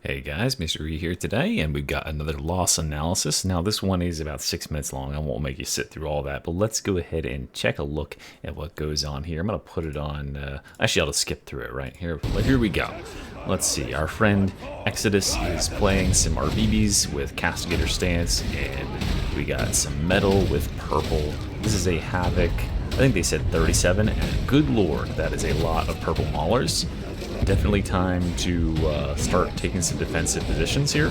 Hey guys, Mr. E here today, and we've got another loss analysis. Now this one is about 6 minutes long. I won't make you sit through all that, but let's go ahead and check a look at what goes on here. I'm going to put it on, actually I'll just skip through it right here. Here we go. Let's see, our friend Exodus is playing some RBBs with Castigator stance, and we got some metal with purple. This is a Havoc, I think they said 37, and good lord, that is a lot of purple maulers. Definitely time to start taking some defensive positions here.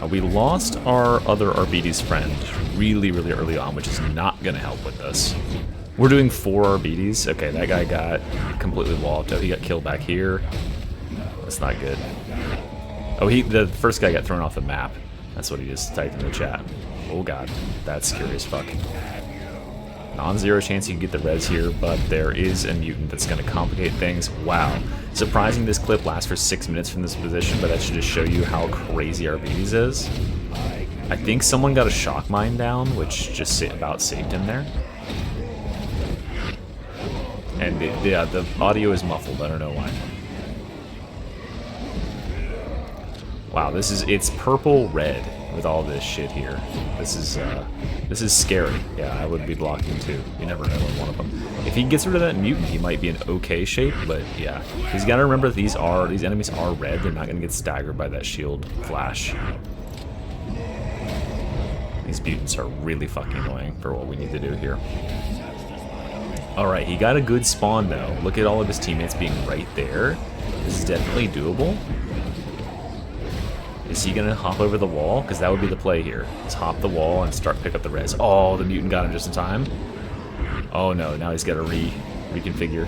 We lost our other RBD's friend really early on, which is not going to help with this. We're doing 4 RBDs. Okay, that guy got completely walloped out. He got killed back here. That's not good. Oh, the first guy got thrown off the map. That's what he just typed in the chat. Oh god, that's scary as fuck. Non-zero chance you can get the res here, but there is a mutant that's going to complicate things. Wow. Surprising this clip lasts for 6 minutes from this position, but that should just show you how crazy Arbides is. I think someone got a shock mine down, which just about saved him there. And yeah, the audio is muffled. I don't know why. Wow, it's purple red with all this shit here. This is scary. Yeah, I would be blocking too. You never know with one of them. If he gets rid of that mutant, he might be in okay shape, but yeah. He's got to remember that these enemies are red. They're not going to get staggered by that shield flash. These mutants are really fucking annoying for what we need to do here. Alright, he got a good spawn though. Look at all of his teammates being right there. This is definitely doable. Is he gonna hop over the wall? Because that would be the play here. Let's hop the wall and pick up the res. Oh, the mutant got him just in time. Oh no, now he's got to reconfigure.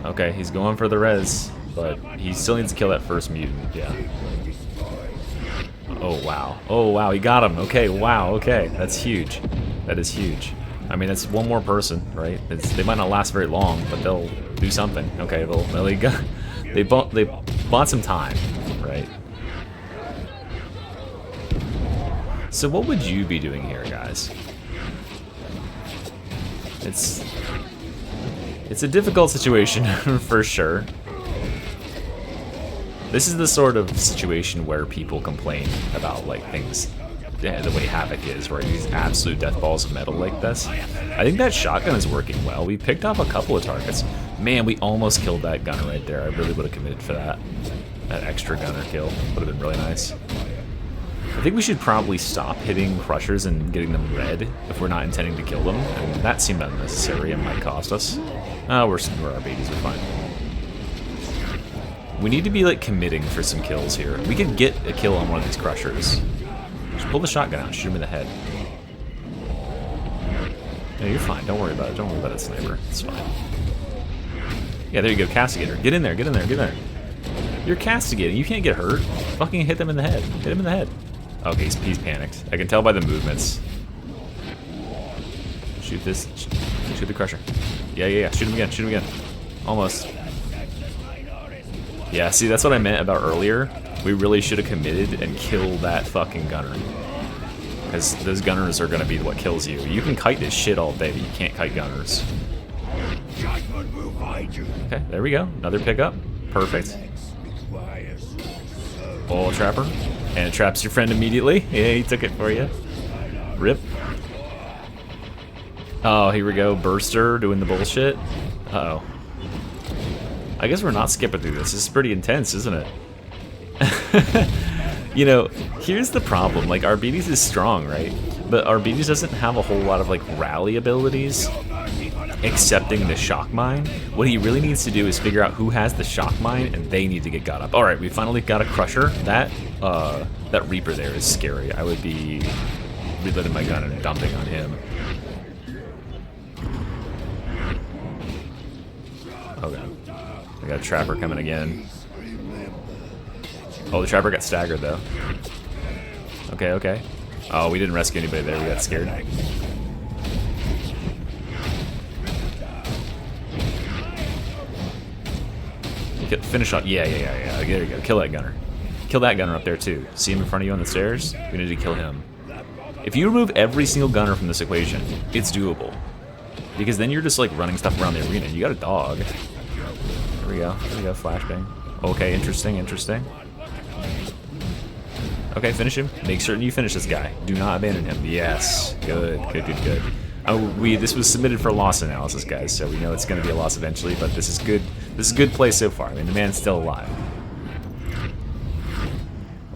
Okay, he's going for the res, but he still needs to kill that first mutant, yeah. Oh wow. Oh wow, he got him. Okay, wow, okay. That's huge. That is huge. I mean, it's one more person, right? They might not last very long, but they'll do something. Okay, they bought some time, right? So what would you be doing here, guys? It's a difficult situation for sure. This is the sort of situation where people complain about like things. Yeah, the way Havoc is, where these absolute death balls of metal like this. I think that shotgun is working well. We picked off a couple of targets. Man, we almost killed that gunner right there. I really would have committed for that. That extra gunner kill would have been really nice. I think we should probably stop hitting crushers and getting them red if we're not intending to kill them. And that seemed unnecessary and might cost us. We're our babies, we're fine. We need to be like committing for some kills here. We could get a kill on one of these crushers. Just pull the shotgun out and shoot him in the head. Yeah, you're fine. Don't worry about it. Don't worry about it, sniper. It's fine. Yeah, there you go. Castigator. Get in there. Get in there. Get in there. You're castigating. You can't get hurt. Fucking hit them in the head. Hit him in the head. Okay, he's panicked. I can tell by the movements. Shoot this. Shoot the crusher. Yeah. Shoot him again. Shoot him again. Almost. Yeah, see, that's what I meant about earlier. We really should have committed and killed that fucking gunner. Because those gunners are going to be what kills you. You can kite this shit all day, but you can't kite gunners. Okay, there we go. Another pickup. Perfect. Oh, trapper. And it traps your friend immediately. Yeah, he took it for you. Rip. Oh, here we go. Burster doing the bullshit. Uh-oh. I guess we're not skipping through this. This is pretty intense, isn't it? You know, here's the problem. Like, Arbides is strong, right? But Arbides doesn't have a whole lot of, like, rally abilities, excepting the shock mine. What he really needs to do is figure out who has the shock mine, and they need to get got up. Alright, we finally got a crusher. That Reaper there is scary. I would be reloading my gun and dumping on him. Oh god. We got a trapper coming again. Oh, the trapper got staggered though. Okay. Oh, we didn't rescue anybody there. We got scared. Finish off. Yeah. There you go. Kill that gunner. Kill that gunner up there too. See him in front of you on the stairs? We need to kill him. If you remove every single gunner from this equation, it's doable. Because then you're just like running stuff around the arena. You got a dog. we go. There we go, flashbang. Okay, interesting, interesting. Okay, finish him. Make certain you finish this guy. Do not abandon him. Yes. Good, good, good, good. Oh, this was submitted for loss analysis, guys, so we know it's going to be a loss eventually, but this is good. This is good play so far. I mean, the man's still alive.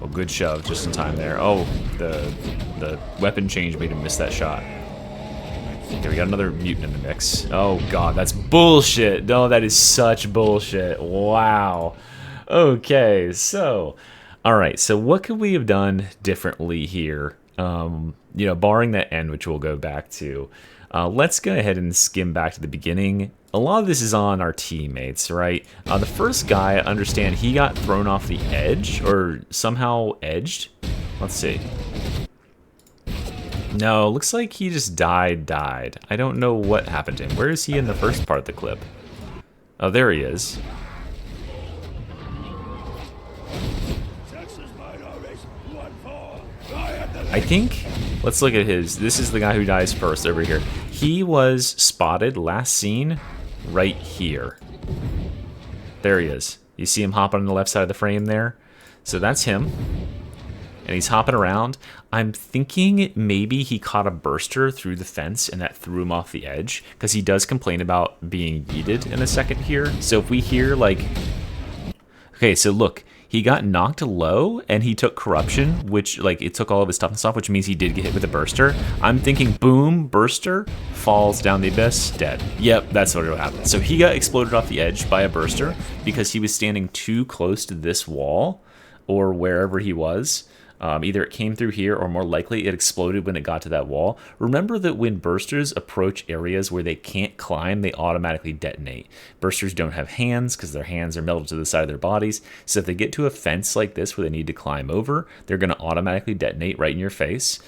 Oh, good shove just in time there. Oh, the weapon change made him miss that shot. Okay, we got another mutant in the mix. Oh, God, that's bullshit. No, that is such bullshit. Wow. Okay, so... Alright, so what could we have done differently here? You know, barring that end, which we'll go back to. Let's go ahead and skim back to the beginning. A lot of this is on our teammates, right? The first guy, I understand, he got thrown off the edge, or somehow edged. Let's see. No, looks like he just died. I don't know what happened to him. Where is he in the first part of the clip? Oh, there he is. I think, let's look at his, this is the guy who dies first over here. He was spotted, last seen, right here. There he is. You see him hopping on the left side of the frame there? So that's him. And he's hopping around. I'm thinking maybe he caught a burster through the fence and that threw him off the edge. Because he does complain about being yeeted in a second here. So if we hear like... Okay, so look. He got knocked low, and he took corruption, which, like, it took all of his toughness off, which means he did get hit with a burster. I'm thinking, boom, burster, falls down the abyss, dead. Yep, that's what happened. So he got exploded off the edge by a burster because he was standing too close to this wall, or wherever he was. Either it came through here, or more likely it exploded when it got to that wall. Remember that when bursters approach areas where they can't climb, they automatically detonate. Bursters don't have hands because their hands are melted to the side of their bodies. So if they get to a fence like this where they need to climb over, they're going to automatically detonate right in your face.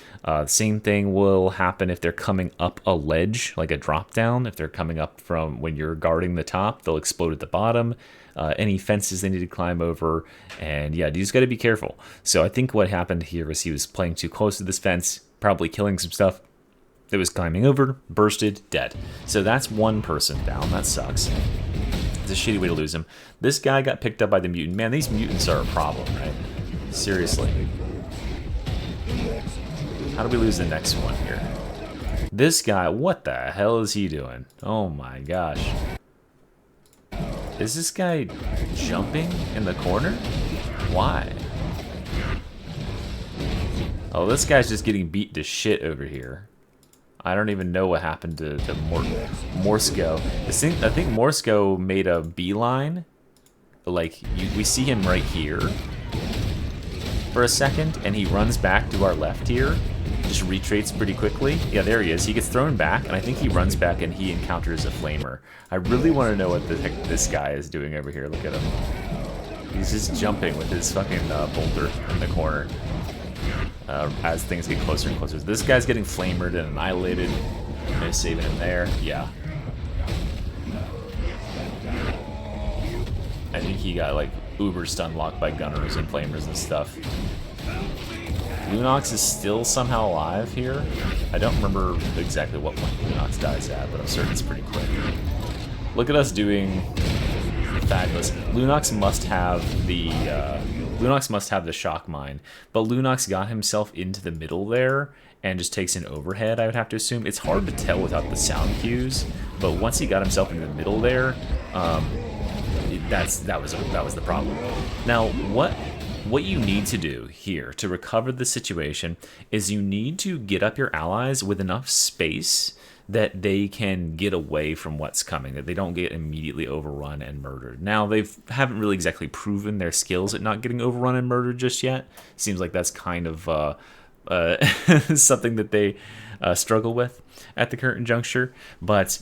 Same thing will happen if they're coming up a ledge, like a drop down. If they're coming up from when you're guarding the top, they'll explode at the bottom. Any fences they need to climb over, and yeah, you just got to be careful. So I think what happened here was he was playing too close to this fence, probably killing some stuff that was climbing over, bursted, dead. So that's one person down. That sucks. It's a shitty way to lose him. This guy got picked up by the mutant. Man, these mutants are a problem, right? Seriously. How do we lose the next one here? This guy, what the hell is he doing? Oh my gosh. Is this guy jumping in the corner? Why? Oh, this guy's just getting beat to shit over here. I don't even know what happened to Morsko. I think Morsko made a beeline. Like, we see him right here for a second, and he runs back to our left here. Just retreats pretty quickly. Yeah, there he is. He gets thrown back, and I think he runs back and he encounters a flamer. I really want to know what the heck this guy is doing over here. Look at him. He's just jumping with his fucking boulder in the corner as things get closer and closer. This guy's getting flamered and annihilated. They're saving him there. Yeah. I think he got like uber stun locked by gunners and flamers and stuff. Lunox is still somehow alive here. I don't remember exactly what point Lunox dies at, but I'm certain it's pretty quick. Look at us doing fabulous. Lunox must have the shock mine, but Lunox got himself into the middle there and just takes an overhead, I would have to assume. It's hard to tell without the sound cues, but once he got himself into the middle there, that was the problem. Now, what you need to do here to recover the situation is you need to get up your allies with enough space that they can get away from what's coming, that they don't get immediately overrun and murdered. Now, they haven't really exactly proven their skills at not getting overrun and murdered just yet. Seems like that's kind of something that they struggle with at the current juncture. But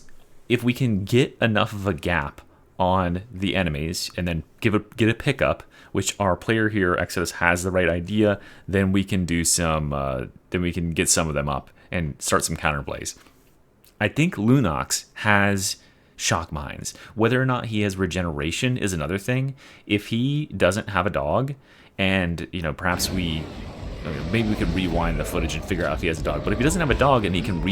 if we can get enough of a gap on the enemies and then get a pickup, which our player here, Exodus, has the right idea, then we can do some, then we can get some of them up and start some counterplays. I think Lunox has shock mines. Whether or not he has regeneration is another thing. If he doesn't have a dog, and perhaps we maybe we could rewind the footage and figure out if he has a dog. But if he doesn't have a dog and he can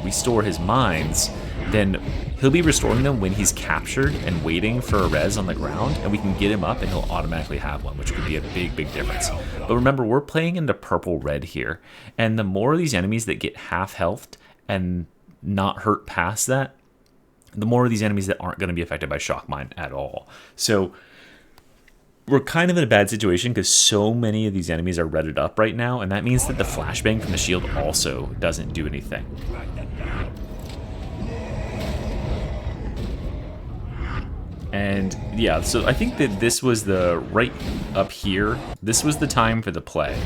restore his mines, then he'll be restoring them when he's captured and waiting for a res on the ground, and we can get him up and he'll automatically have one, which could be a big, big difference. But remember, we're playing into purple-red here, and the more of these enemies that get half-healthed and not hurt past that, the more of these enemies that aren't going to be affected by shock mine at all. So we're kind of in a bad situation because so many of these enemies are redded up right now, and that means that the flashbang from the shield also doesn't do anything. And yeah, so I think that this was the right up here. This was the time for the play.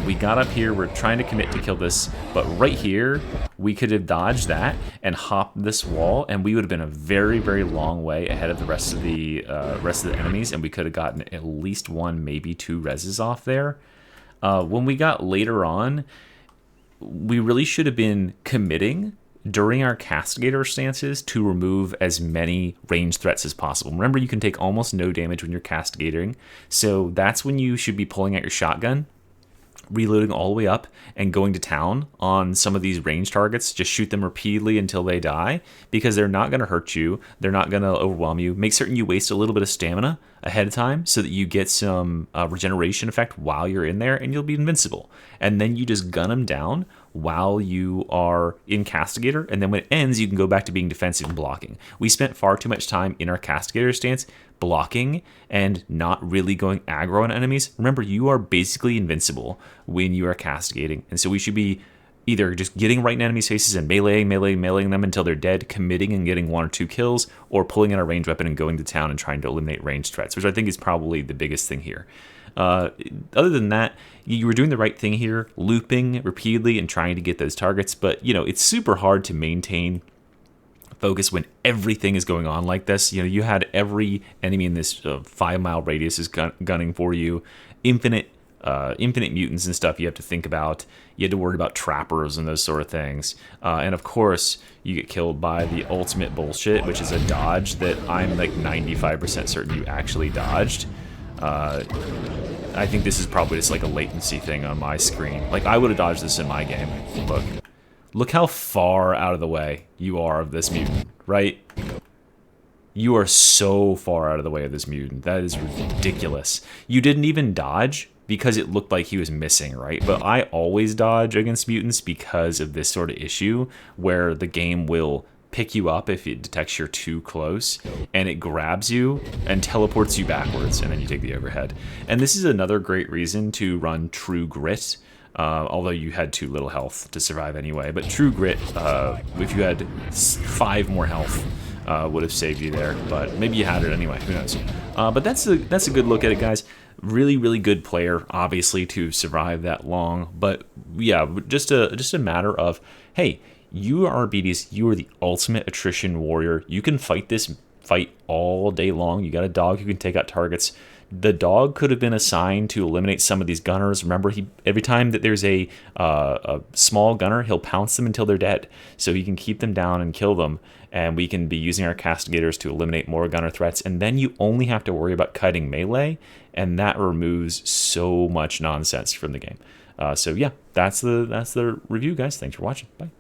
We got up here, we're trying to commit to kill this, but right here, we could have dodged that and hopped this wall, and we would have been a very, very long way ahead of the rest of the enemies, and we could have gotten at least one, maybe two reses off there. When we got later on, we really should have been committing during our castigator stances to remove as many ranged threats as possible. Remember, you can take almost no damage when you're castigating, so that's when you should be pulling out your shotgun, reloading all the way up, and going to town on some of these range targets. Just shoot them repeatedly until they die, because they're not going to hurt you, they're not going to overwhelm you. Make certain you waste a little bit of stamina ahead of time so that you get some regeneration effect while you're in there, and you'll be invincible. And then you just gun them down while you are in castigator, and then when it ends, you can go back to being defensive and blocking. We spent far too much time in our castigator stance blocking and not really going aggro on enemies. Remember, you are basically invincible when you are castigating, and so we should be either just getting right in enemies' faces and meleeing them until they're dead, committing and getting one or two kills, or pulling out a ranged weapon and going to town and trying to eliminate ranged threats, which I think is probably the biggest thing here. Other than that, you were doing the right thing here, looping repeatedly and trying to get those targets, but it's super hard to maintain focus when everything is going on like this. You had every enemy in this 5-mile radius is gunning for you, infinite mutants and stuff you have to think about. You had to worry about trappers and those sort of things, and of course you get killed by the ultimate bullshit, which is a dodge that I'm like 95% certain you actually dodged. I think this is probably just like a latency thing on my screen. Like, I would have dodged this in my game. Look how far out of the way you are of this mutant, right? You are so far out of the way of this mutant. That is ridiculous. You didn't even dodge because it looked like he was missing, right? But I always dodge against mutants because of this sort of issue where the game will pick you up if it detects you're too close, and it grabs you and teleports you backwards, and then you take the overhead. And this is another great reason to run True Grit, although you had too little health to survive anyway. But True Grit, if you had 5 more health, would have saved you there. But maybe you had it anyway, who knows. But that's a good look at it, guys. Really, really good player, obviously, to survive that long. But yeah, just a matter of, hey, you are BDs, you are the ultimate attrition warrior. You can fight this fight all day long. You got a dog who can take out targets. The dog could have been assigned to eliminate some of these gunners. Remember, every time that there's a small gunner, he'll pounce them until they're dead, so he can keep them down and kill them. And we can be using our castigators to eliminate more gunner threats. And then you only have to worry about kiting melee, and that removes so much nonsense from the game. So yeah, that's the review, guys. Thanks for watching. Bye.